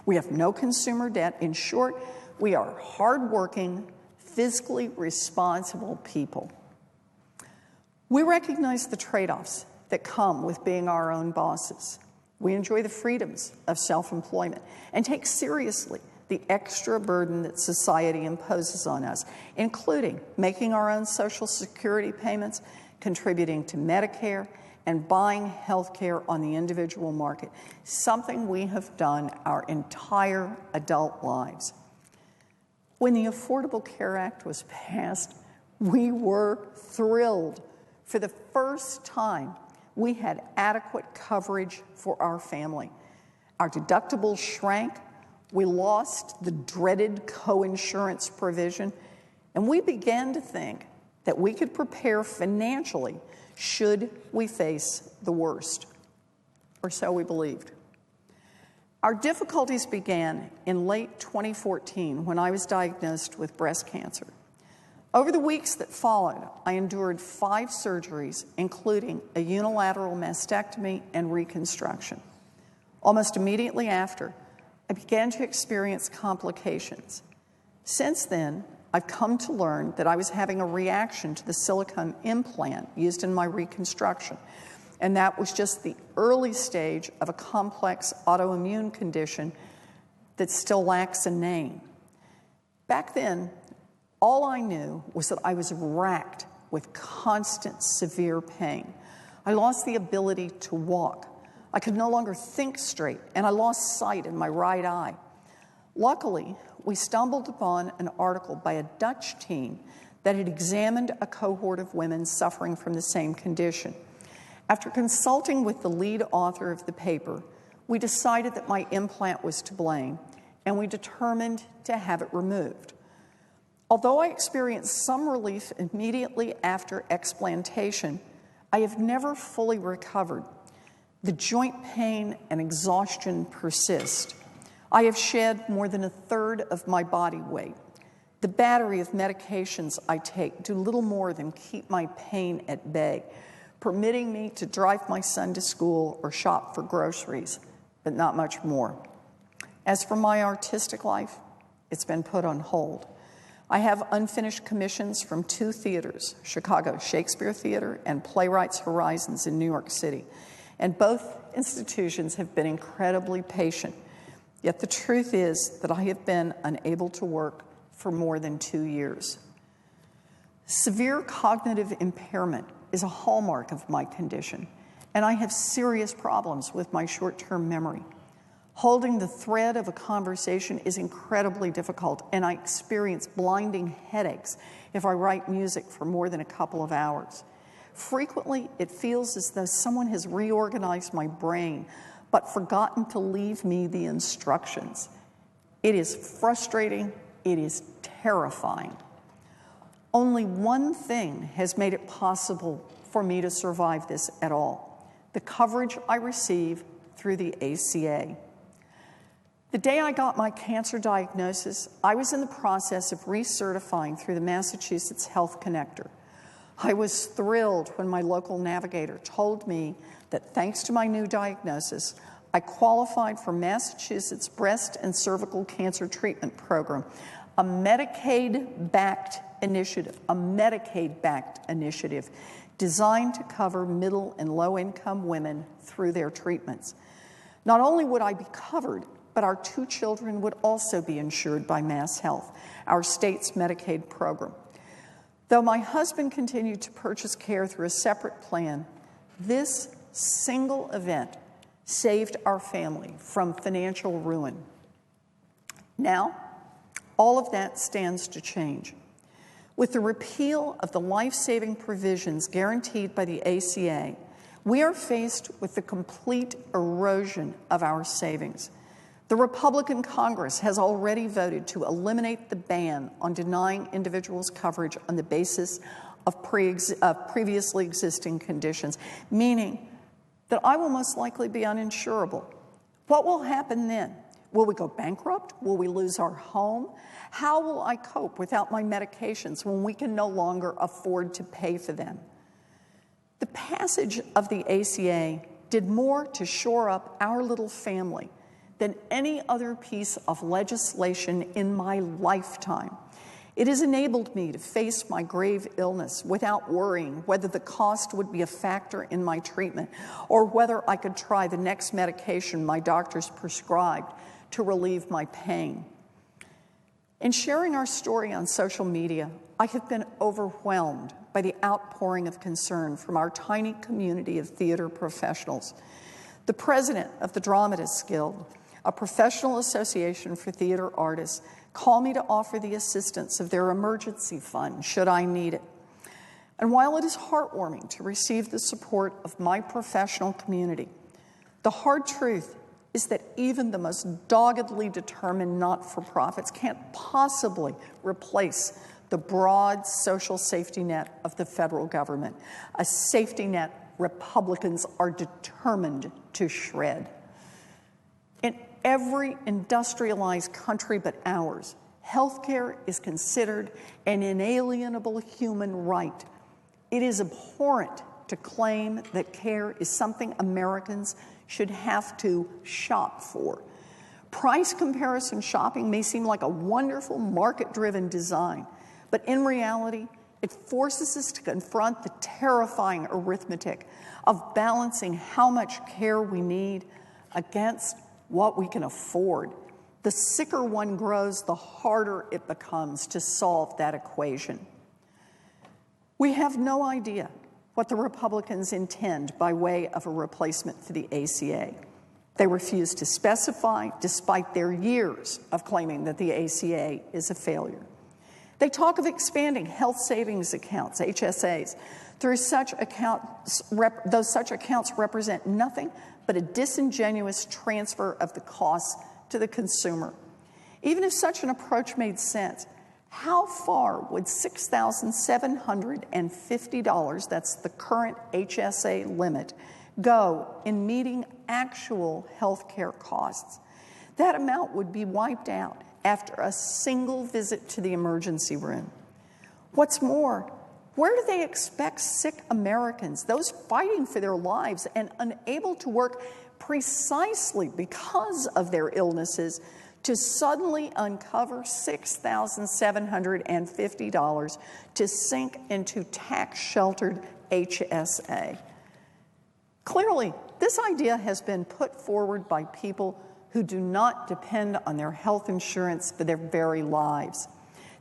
We have no consumer debt. In short, we are hardworking, fiscally responsible people. We recognize the trade-offs that come with being our own bosses. We enjoy the freedoms of self-employment and take seriously the extra burden that society imposes on us, including making our own Social Security payments, contributing to Medicare, and buying health care on the individual market, something we have done our entire adult lives. When the Affordable Care Act was passed, we were thrilled. For the first time, we had adequate coverage for our family. Our deductibles shrank, we lost the dreaded co-insurance provision, and we began to think that we could prepare financially should we face the worst. Or so we believed. Our difficulties began in late 2014 when I was diagnosed with breast cancer. Over the weeks that followed, I endured 5 surgeries, including a unilateral mastectomy and reconstruction. Almost immediately after, I began to experience complications. Since then, I've come to learn that I was having a reaction to the silicone implant used in my reconstruction, and that was just the early stage of a complex autoimmune condition that still lacks a name. Back then, all I knew was that I was racked with constant severe pain. I lost the ability to walk. I could no longer think straight, and I lost sight in my right eye. Luckily, we stumbled upon an article by a Dutch team that had examined a cohort of women suffering from the same condition. After consulting with the lead author of the paper, we decided that my implant was to blame, and we determined to have it removed. Although I experienced some relief immediately after explantation, I have never fully recovered. The joint pain and exhaustion persist. I have shed more than 1/3 of my body weight. The battery of medications I take do little more than keep my pain at bay, permitting me to drive my son to school or shop for groceries, but not much more. As for my artistic life, it's been put on hold. I have unfinished commissions from 2 theaters, Chicago Shakespeare Theater and Playwrights Horizons in New York City, and both institutions have been incredibly patient. Yet the truth is that I have been unable to work for more than 2 years. Severe cognitive impairment is a hallmark of my condition, and I have serious problems with my short-term memory. Holding the thread of a conversation is incredibly difficult, and I experience blinding headaches if I write music for more than a couple of hours. Frequently, it feels as though someone has reorganized my brain but forgotten to leave me the instructions. It is frustrating. It is terrifying. Only one thing has made it possible for me to survive this at all: the coverage I receive through the ACA. The day I got my cancer diagnosis, I was in the process of recertifying through the Massachusetts Health Connector. I was thrilled when my local navigator told me that thanks to my new diagnosis, I qualified for Massachusetts Breast and Cervical Cancer Treatment Program, a Medicaid-backed initiative designed to cover middle and low-income women through their treatments. Not only would I be covered, but our 2 children would also be insured by MassHealth, our state's Medicaid program. Though my husband continued to purchase care through a separate plan, this single event saved our family from financial ruin. Now, all of that stands to change. With the repeal of the life-saving provisions guaranteed by the ACA, we are faced with the complete erosion of our savings. The Republican Congress has already voted to eliminate the ban on denying individuals coverage on the basis of previously existing conditions, meaning that I will most likely be uninsurable. What will happen then? Will we go bankrupt? Will we lose our home? How will I cope without my medications when we can no longer afford to pay for them? The passage of the ACA did more to shore up our little family than any other piece of legislation in my lifetime. It has enabled me to face my grave illness without worrying whether the cost would be a factor in my treatment or whether I could try the next medication my doctors prescribed to relieve my pain. In sharing our story on social media, I have been overwhelmed by the outpouring of concern from our tiny community of theater professionals. The president of the Dramatists Guild, a professional association for theater artists, called me to offer the assistance of their emergency fund should I need it. And while it is heartwarming to receive the support of my professional community, the hard truth is that even the most doggedly determined not-for-profits can't possibly replace the broad social safety net of the federal government, a safety net Republicans are determined to shred. In every industrialized country but ours, healthcare is considered an inalienable human right. It is abhorrent to claim that care is something Americans should have to shop for. Price comparison shopping may seem like a wonderful market-driven design, but in reality, it forces us to confront the terrifying arithmetic of balancing how much care we need against what we can afford. The sicker one grows, the harder it becomes to solve that equation. We have no idea what the Republicans intend by way of a replacement for the ACA. They refuse to specify, despite their years of claiming that the ACA is a failure. They talk of expanding health savings accounts, HSAs, though such accounts represent nothing but a disingenuous transfer of the costs to the consumer. Even if such an approach made sense, how far would $6,750, that's the current HSA limit, go in meeting actual health care costs? That amount would be wiped out after a single visit to the emergency room. What's more, where do they expect sick Americans, those fighting for their lives and unable to work precisely because of their illnesses, to suddenly uncover $6,750 to sink into tax-sheltered HSA. Clearly, this idea has been put forward by people who do not depend on their health insurance for their very lives.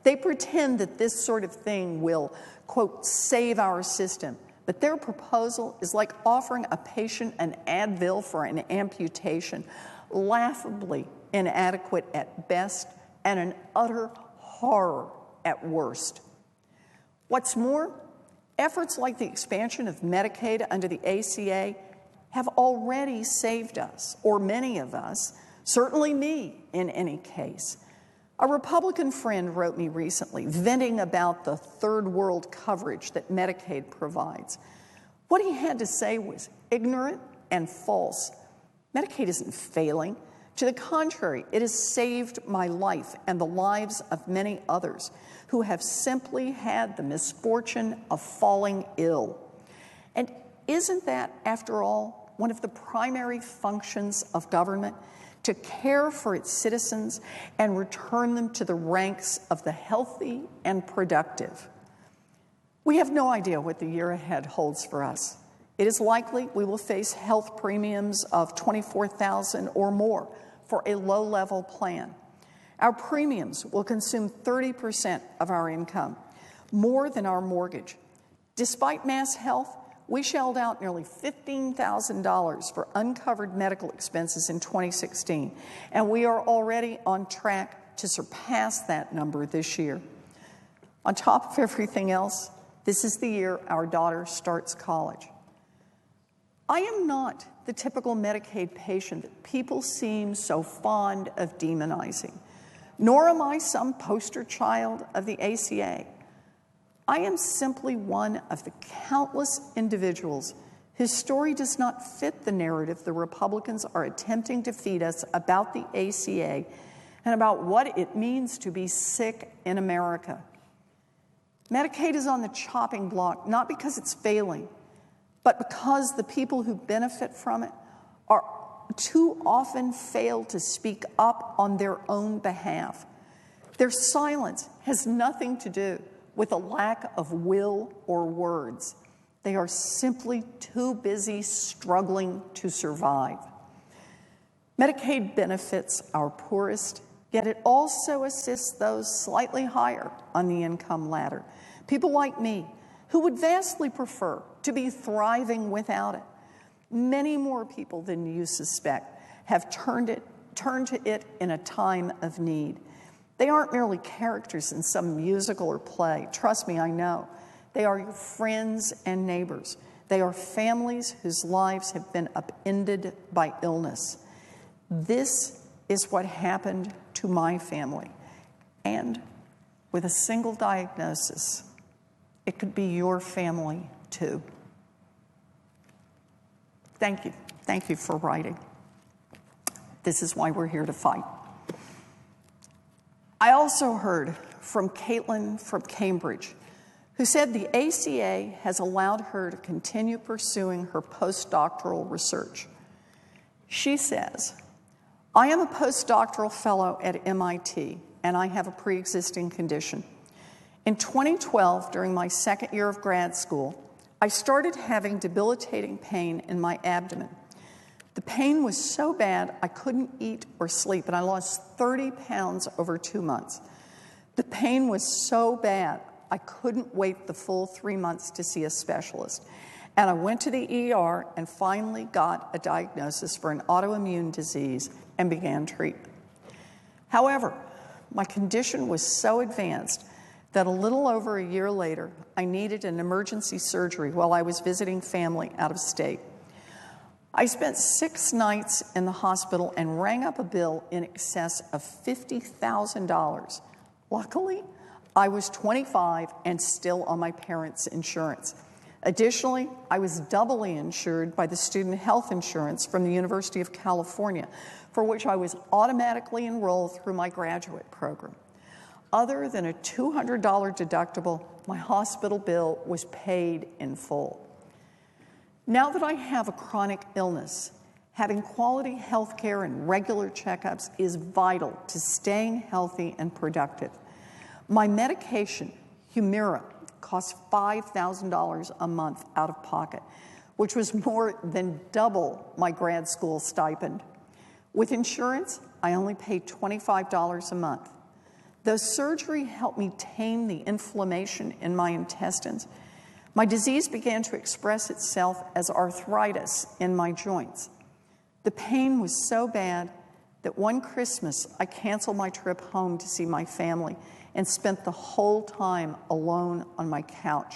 They pretend that this sort of thing will, quote, save our system. But their proposal is like offering a patient an Advil for an amputation, laughably inadequate at best and an utter horror at worst. What's more, efforts like the expansion of Medicaid under the ACA have already saved us, or many of us, certainly me in any case. A Republican friend wrote me recently, venting about the third world coverage that Medicaid provides. What he had to say was ignorant and false. Medicaid isn't failing. To the contrary, it has saved my life and the lives of many others who have simply had the misfortune of falling ill. And isn't that, after all, one of the primary functions of government? To care for its citizens and return them to the ranks of the healthy and productive. We have no idea what the year ahead holds for us. It is likely we will face health premiums of $24,000 or more for a low-level plan. Our premiums will consume 30% of our income, more than our mortgage. Despite Mass Health, we shelled out nearly $15,000 for uncovered medical expenses in 2016, and we are already on track to surpass that number this year. On top of everything else, this is the year our daughter starts college. I am not the typical Medicaid patient that people seem so fond of demonizing, nor am I some poster child of the ACA. I am simply one of the countless individuals whose story does not fit the narrative the Republicans are attempting to feed us about the ACA and about what it means to be sick in America. Medicaid is on the chopping block, not because it's failing, but because the people who benefit from it are too often fail to speak up on their own behalf. Their silence has nothing to do with a lack of will or words. They are simply too busy struggling to survive. Medicaid benefits our poorest, yet it also assists those slightly higher on the income ladder, people like me, who would vastly prefer to be thriving without it. Many more people than you suspect have turned to it in a time of need. They aren't merely characters in some musical or play. Trust me, I know. They are your friends and neighbors. They are families whose lives have been upended by illness. This is what happened to my family. And with a single diagnosis, it could be your family too. Thank you. Thank you for writing. This is why we're here to fight. I also heard from Caitlin from Cambridge, who said the ACA has allowed her to continue pursuing her postdoctoral research. She says, I am a postdoctoral fellow at MIT, and I have a pre-existing condition. In 2012, during my second year of grad school, I started having debilitating pain in my abdomen. The pain was so bad I couldn't eat or sleep, and I lost 30 pounds over 2 months. The pain was so bad I couldn't wait the full 3 months to see a specialist. And I went to the ER and finally got a diagnosis for an autoimmune disease and began treatment. However, my condition was so advanced that a little over a year later, I needed an emergency surgery while I was visiting family out of state. I spent 6 nights in the hospital and rang up a bill in excess of $50,000. Luckily, I was 25 and still on my parents' insurance. Additionally, I was doubly insured by the student health insurance from the University of California, for which I was automatically enrolled through my graduate program. Other than a $200 deductible, my hospital bill was paid in full. Now that I have a chronic illness Having quality health care and regular checkups is vital to staying healthy and productive. My medication, Humira, costs $5,000 a month out of pocket, which was more than double my grad school stipend. With insurance, I only paid $25 a month. Though surgery helped me tame the inflammation in my intestines, my disease began to express itself as arthritis in my joints. The pain was so bad that one Christmas I canceled my trip home to see my family and spent the whole time alone on my couch.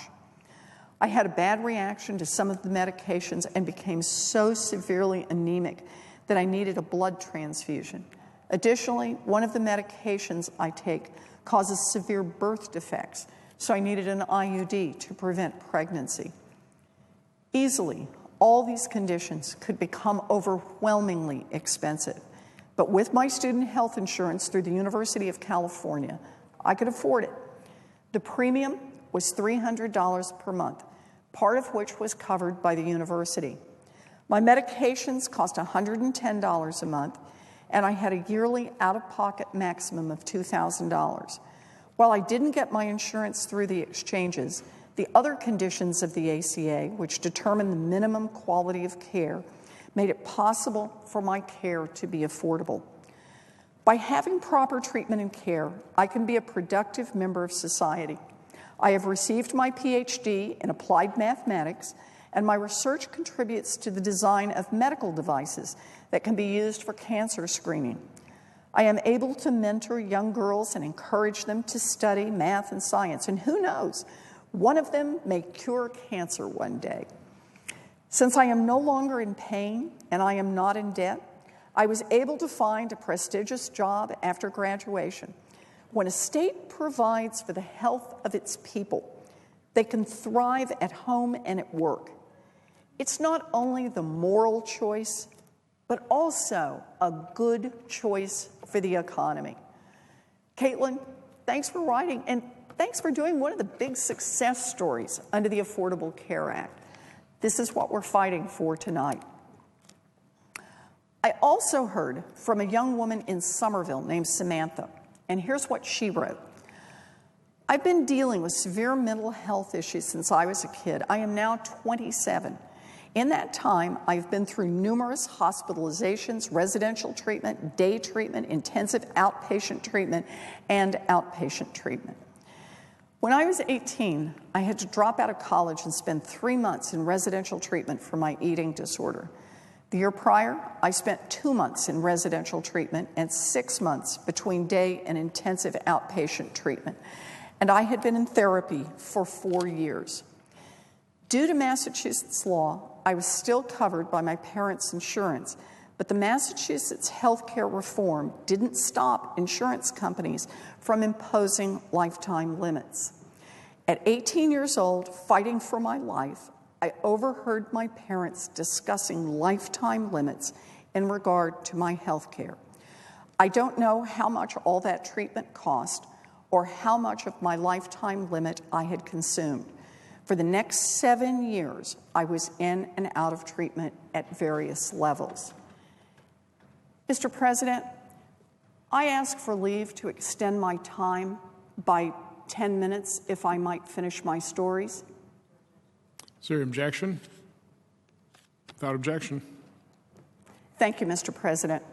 I had a bad reaction to some of the medications and became so severely anemic that I needed a blood transfusion. Additionally, one of the medications I take causes severe birth defects, so I needed an IUD to prevent pregnancy. Easily, all these conditions could become overwhelmingly expensive, but with my student health insurance through the University of California, I could afford it. The premium was $300 per month, part of which was covered by the university. My medications cost $110 a month, and I had a yearly out-of-pocket maximum of $2,000. While I didn't get my insurance through the exchanges, the other conditions of the ACA, which determine the minimum quality of care, made it possible for my care to be affordable. By having proper treatment and care, I can be a productive member of society. I have received my PhD in applied mathematics, and my research contributes to the design of medical devices that can be used for cancer screening. I am able to mentor young girls and encourage them to study math and science, and who knows, one of them may cure cancer one day. Since I am no longer in pain and I am not in debt, I was able to find a prestigious job after graduation. When a state provides for the health of its people, they can thrive at home and at work. It's not only the moral choice, but also a good choice for the economy. Caitlin, thanks for writing, and thanks for doing one of the big success stories under the Affordable Care Act. This is what we're fighting for tonight. I also heard from a young woman in Somerville named Samantha, and here's what she wrote. I've been dealing with severe mental health issues since I was a kid. I am now 27. In that time, I've been through numerous hospitalizations, residential treatment, day treatment, intensive outpatient treatment, and outpatient treatment. When I was 18, I had to drop out of college and spend 3 months in residential treatment for my eating disorder. The year prior, I spent 2 months in residential treatment and 6 months between day and intensive outpatient treatment. And I had been in therapy for 4 years. Due to Massachusetts law, I was still covered by my parents' insurance, but the Massachusetts healthcare reform didn't stop insurance companies from imposing lifetime limits. At 18 years old, fighting for my life, I overheard my parents discussing lifetime limits in regard to my health care. I don't know how much all that treatment cost or how much of my lifetime limit I had consumed. For the next 7 years, I was in and out of treatment at various levels. Mr. President, I ask for leave to extend my time by 10 minutes if I might finish my stories. Is there objection? Without objection. Thank you, Mr. President.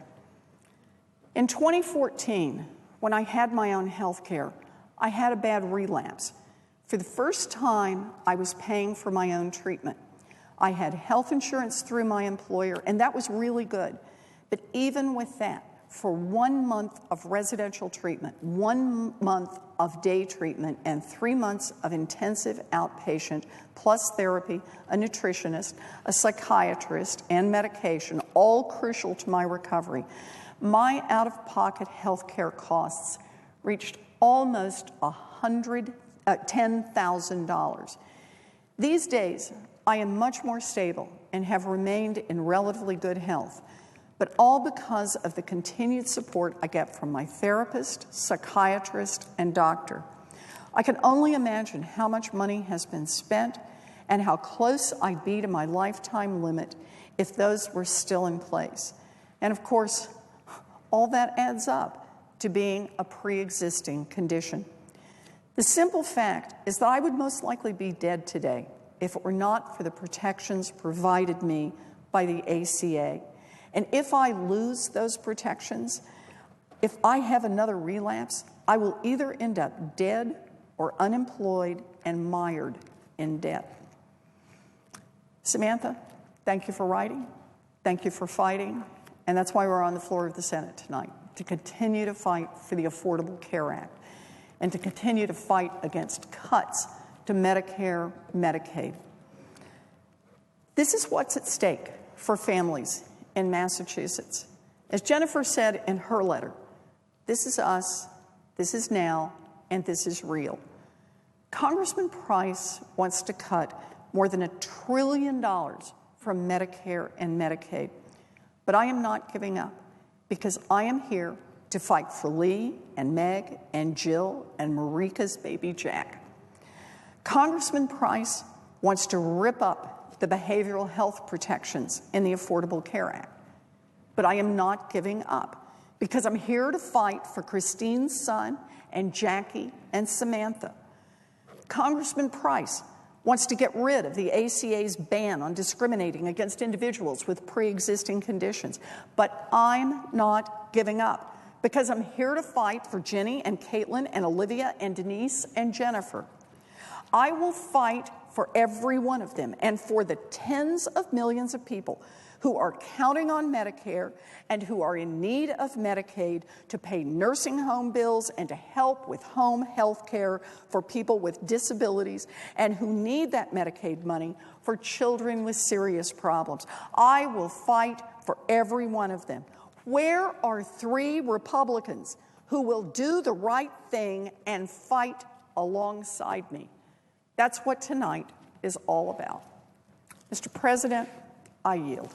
In 2014, when I had my own health care, I had a bad relapse. For the first time, I was paying for my own treatment. I had health insurance through my employer, and that was really good. But even with that, for 1 month of residential treatment, 1 month of day treatment, and 3 months of intensive outpatient, plus therapy, a nutritionist, a psychiatrist, and medication, all crucial to my recovery, my out-of-pocket health care costs reached almost $10,000. These days, I am much more stable and have remained in relatively good health, but all because of the continued support I get from my therapist, psychiatrist, and doctor. I can only imagine how much money has been spent and how close I'd be to my lifetime limit if those were still in place. And of course, all that adds up to being a pre-existing condition. The simple fact is that I would most likely be dead today if it were not for the protections provided me by the ACA. And if I lose those protections, if I have another relapse, I will either end up dead or unemployed and mired in debt. Samantha, thank you for writing. Thank you for fighting. And that's why we're on the floor of the Senate tonight, to continue to fight for the Affordable Care Act and to continue to fight against cuts to Medicare, Medicaid. This is what's at stake for families in Massachusetts. As Jennifer said in her letter, this is us, this is now, and this is real. Congressman Price wants to cut more than $1 trillion from Medicare and Medicaid. But I am not giving up, because I am here to fight for Lee and Meg and Jill and Marika's baby Jack. Congressman Price wants to rip up the behavioral health protections in the Affordable Care Act. But I am not giving up, because I'm here to fight for Christine's son and Jackie and Samantha. Congressman Price wants to get rid of the ACA's ban on discriminating against individuals with pre-existing conditions. But I'm not giving up, because I'm here to fight for Jenny and Caitlin and Olivia and Denise and Jennifer. I will fight for every one of them and for the tens of millions of people who are counting on Medicare and who are in need of Medicaid to pay nursing home bills and to help with home health care for people with disabilities and who need that Medicaid money for children with serious problems. I will fight for every one of them. Where are 3 Republicans who will do the right thing and fight alongside me? That's what tonight is all about. Mr. President, I yield.